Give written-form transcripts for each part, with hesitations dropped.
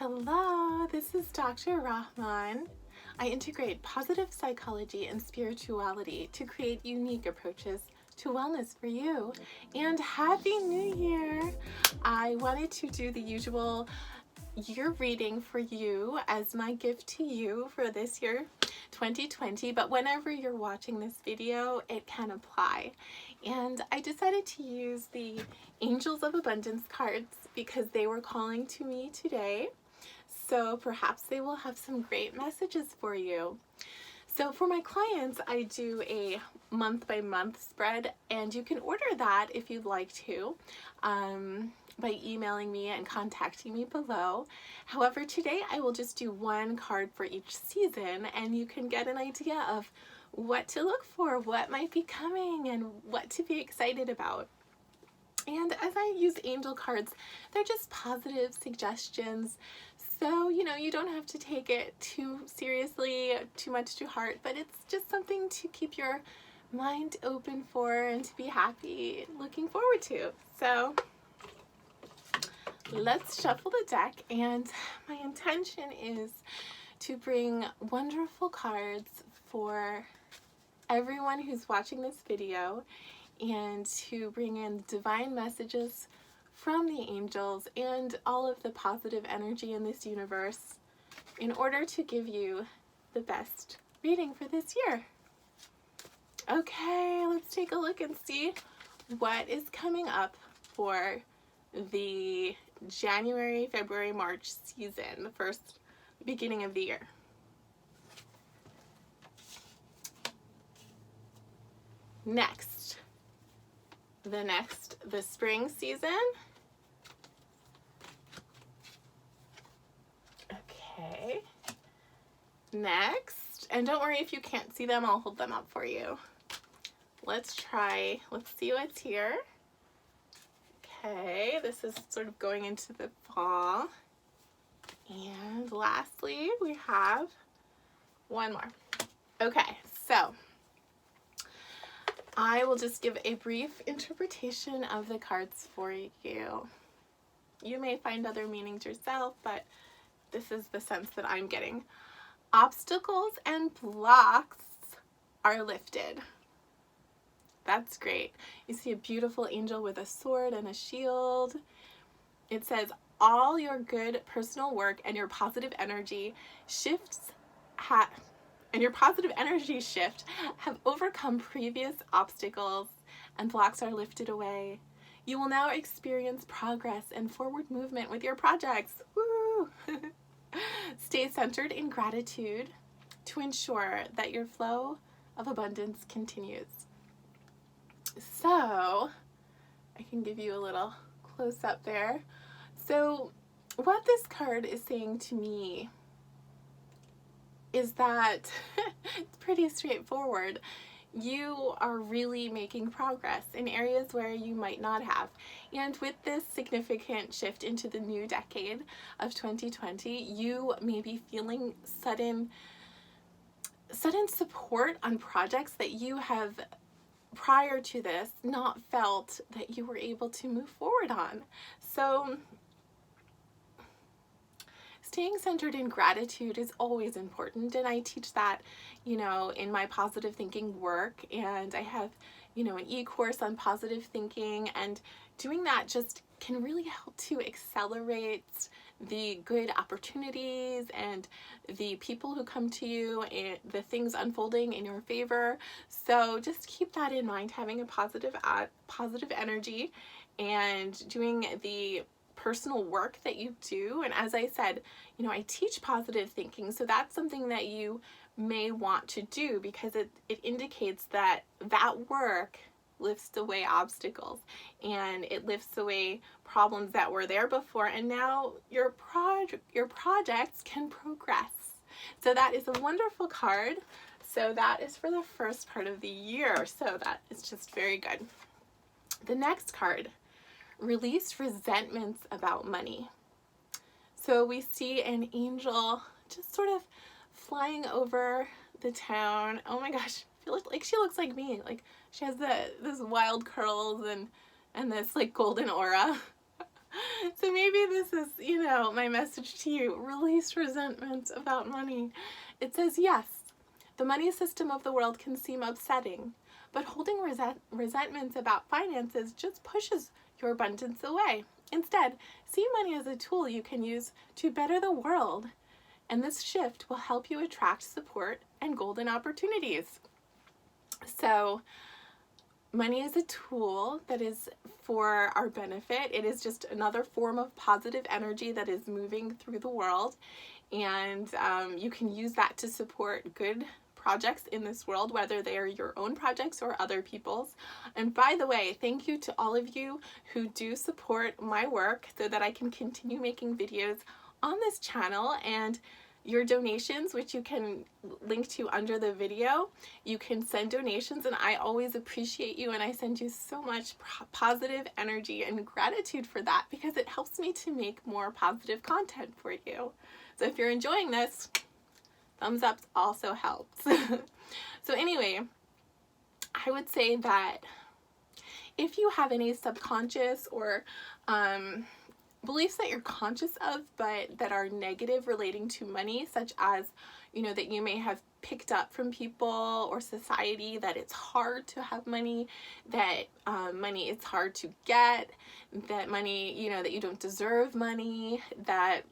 Hello, this is Dr. Rahman. I integrate positive psychology and spirituality to create unique approaches to wellness for you. And Happy New Year! I wanted to do the usual year reading for you as my gift to you for this year 2020, but whenever you're watching this video it can apply. And I decided to use the Angels of Abundance cards because they were calling to me today, so perhaps they will have some great messages for you. So for my clients, I do a month by month spread, and you can order that if you'd like to by emailing me and contacting me below. However, today I will just do one card for each season, and you can get an idea of what to look for, what might be coming, and what to be excited about. And as I use angel cards, they're just positive suggestions. So, you don't have to take it too seriously, too much to heart, but it's just something to keep your mind open for and to be happy, looking forward to. So let's shuffle the deck, and my intention is to bring wonderful cards for everyone who's watching this video and to bring in divine messages from the angels and all of the positive energy in this universe in order to give you the best reading for this year. Okay, let's take a look and see what is coming up for the January, February, March season, the first beginning of the year. Next, the spring season. Okay. Next, and don't worry if you can't see them, I'll hold them up for you. Let's see what's here. Okay, this is sort of going into the fall. And lastly, we have one more. Okay, so I will just give a brief interpretation of the cards for you. You may find other meanings yourself, but this is the sense that I'm getting. Obstacles and blocks are lifted. That's great. You see a beautiful angel with a sword and a shield. It says, all your good personal work and your positive energy shift have overcome previous obstacles, and blocks are lifted away. You will now experience progress and forward movement with your projects. Woo! Stay centered in gratitude to ensure that your flow of abundance continues. So, I can give you a little close up there. So, what this card is saying to me is that it's pretty straightforward. You are really making progress in areas where you might not have. And with this significant shift into the new decade of 2020, you may be feeling sudden support on projects that you have prior to this not felt that you were able to move forward on. So staying centered in gratitude is always important, and I teach that, in my positive thinking work, and I have, an e-course on positive thinking, and doing that just can really help to accelerate the good opportunities and the people who come to you and the things unfolding in your favor. So just keep that in mind, having a positive energy and doing the personal work that you do. And as I said, I teach positive thinking, so that's something that you may want to do because it indicates that work lifts away obstacles and it lifts away problems that were there before, and now your projects can progress. So that is a wonderful card. So that is for the first part of the year. So that is just very good. The next card, release resentments about money. So we see an angel just sort of flying over the town. Oh my gosh, I feel like she looks like me. Like she has this wild curls and this like golden aura. So maybe this is, my message to you. Release resentment about money. It says, yes, the money system of the world can seem upsetting, but holding resentments about finances just pushes your abundance away. Instead, see money as a tool you can use to better the world, and this shift will help you attract support and golden opportunities. So, money is a tool that is for our benefit. It is just another form of positive energy that is moving through the world, and you can use that to support good projects in this world, whether they are your own projects or other people's. And by the way, thank you to all of you who do support my work so that I can continue making videos on this channel. And your donations, which you can link to under the video, you can send donations, and I always appreciate you, and I send you so much positive energy and gratitude for that, because it helps me to make more positive content for you. So if you're enjoying this, thumbs up also helps. So anyway, I would say that if you have any subconscious or beliefs that you're conscious of but that are negative relating to money, such as, that you may have picked up from people or society, that it's hard to have money, that money is hard to get, that money, that you don't deserve money, that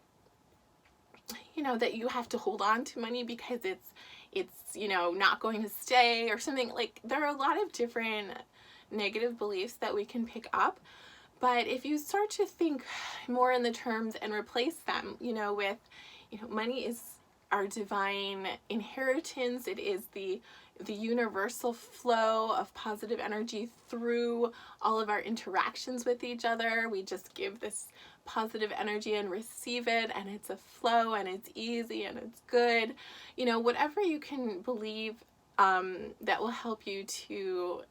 that you have to hold on to money because it's not going to stay or something. Like, there are a lot of different negative beliefs that we can pick up. But if you start to think more in the terms and replace them, with, money is our divine inheritance. It is the universal flow of positive energy through all of our interactions with each other. We just give this positive energy and receive it, and it's a flow, and it's easy, and it's good. Whatever you can believe that will help you to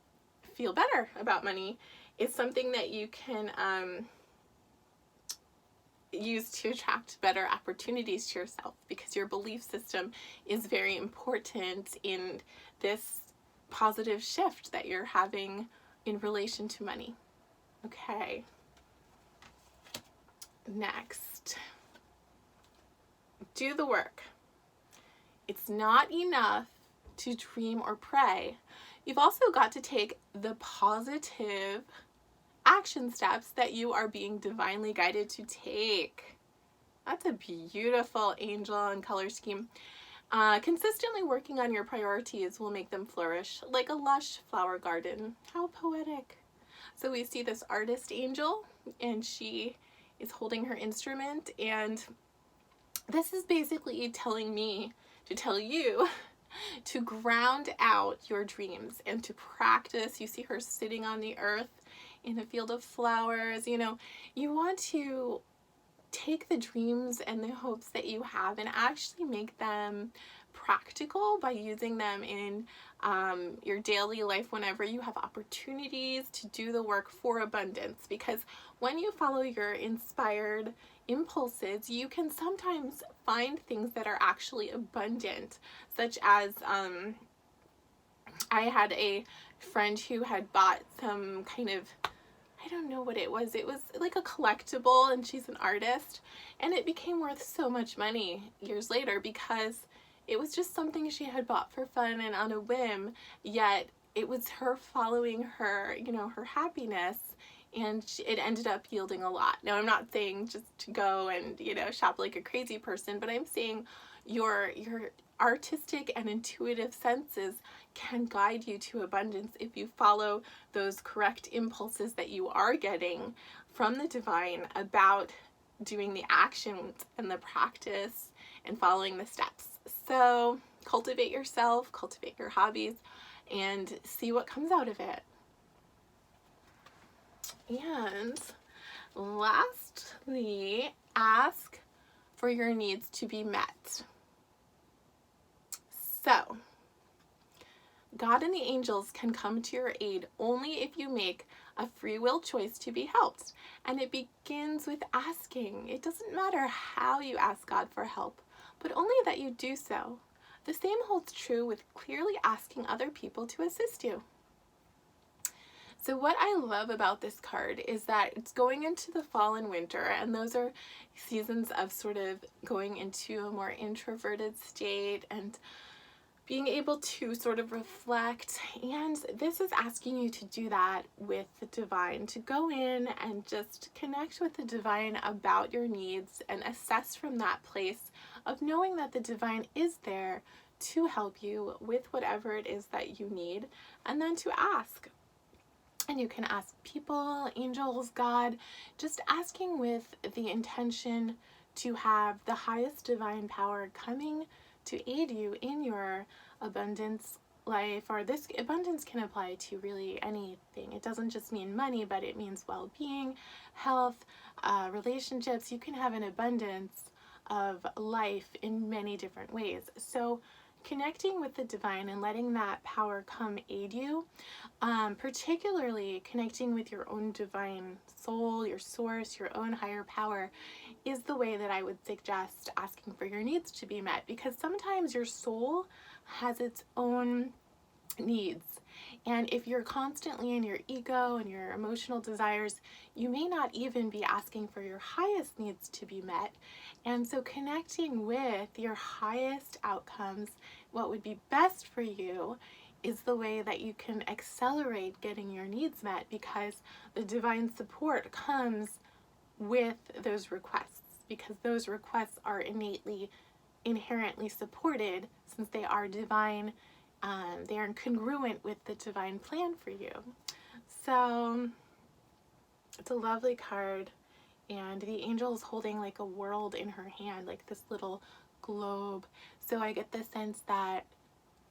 feel better about money is something that you can use to attract better opportunities to yourself, because your belief system is very important in this positive shift that you're having in relation to money. Okay. Next, do the work. It's not enough to dream or pray. You've also got to take the positive action steps that you are being divinely guided to take. That's a beautiful angel and color scheme. Consistently working on your priorities will make them flourish like a lush flower garden. How poetic. So we see this artist angel, and she is holding her instrument, and this is basically telling me to tell you to ground out your dreams and to practice. You see her sitting on the earth in a field of flowers. You want to take the dreams and the hopes that you have and actually make them practical by using them in your daily life whenever you have opportunities to do the work for abundance. Because when you follow your inspired impulses, you can sometimes find things that are actually abundant, such as I had a friend who had bought some kind of, I don't know what it was like a collectible, and she's an artist, and it became worth so much money years later because it was just something she had bought for fun and on a whim, yet it was her following her, her happiness, and it ended up yielding a lot. Now, I'm not saying just to go and, shop like a crazy person, but I'm saying your artistic and intuitive senses can guide you to abundance if you follow those correct impulses that you are getting from the divine about doing the actions and the practice and following the steps. So cultivate yourself, cultivate your hobbies, and see what comes out of it. And lastly, ask for your needs to be met. So, God and the angels can come to your aid only if you make a free will choice to be helped. And it begins with asking. It doesn't matter how you ask God for help, but only that you do so. The same holds true with clearly asking other people to assist you. So what I love about this card is that it's going into the fall and winter, and those are seasons of sort of going into a more introverted state and being able to sort of reflect. And this is asking you to do that with the divine, to go in and just connect with the divine about your needs and assess from that place of knowing that the divine is there to help you with whatever it is that you need, and then to ask. And you can ask people, angels, God, just asking with the intention to have the highest divine power coming to aid you in your abundance life. Or this abundance can apply to really anything. It doesn't just mean money, but it means well-being, health, relationships. You can have an abundance of life in many different ways. So connecting with the divine and letting that power come aid you, particularly connecting with your own divine soul, your source, your own higher power, is the way that I would suggest asking for your needs to be met, because sometimes your soul has its own needs. And if you're constantly in your ego and your emotional desires, you may not even be asking for your highest needs to be met. And so connecting with your highest outcomes, what would be best for you, is the way that you can accelerate getting your needs met, because the divine support comes with those requests, because those requests are inherently supported, since they are divine. They are congruent with the divine plan for you. So it's a lovely card, and the angel is holding like a world in her hand, like this little globe. So I get the sense that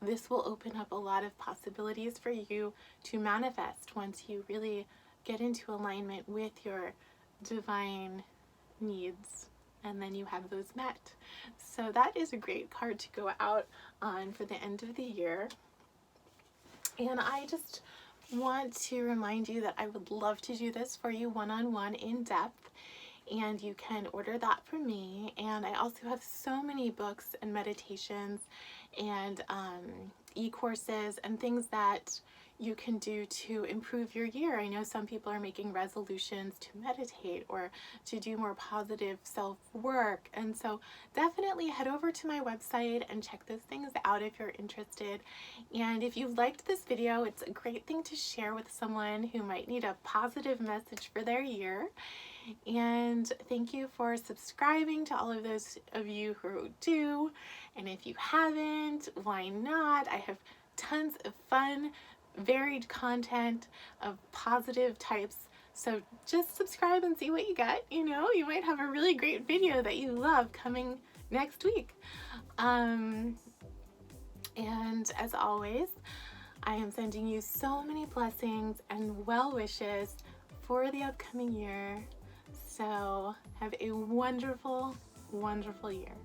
this will open up a lot of possibilities for you to manifest once you really get into alignment with your divine needs, and then you have those met. So that is a great card to go out on for the end of the year. And I just want to remind you that I would love to do this for you one-on-one in depth, and you can order that from me. And I also have so many books and meditations and e-courses and things that you can do to improve your year. I know some people are making resolutions to meditate or to do more positive self-work, and so definitely head over to my website and check those things out if you're interested. And if you liked this video, it's a great thing to share with someone who might need a positive message for their year. And thank you for subscribing to all of those of you who do. And if you haven't, why not? I have tons of fun, varied content of positive types. So just subscribe and see what you get. You know, you might have a really great video that you love coming next week. And as always, I am sending you so many blessings and well wishes for the upcoming year. So have a wonderful, wonderful year.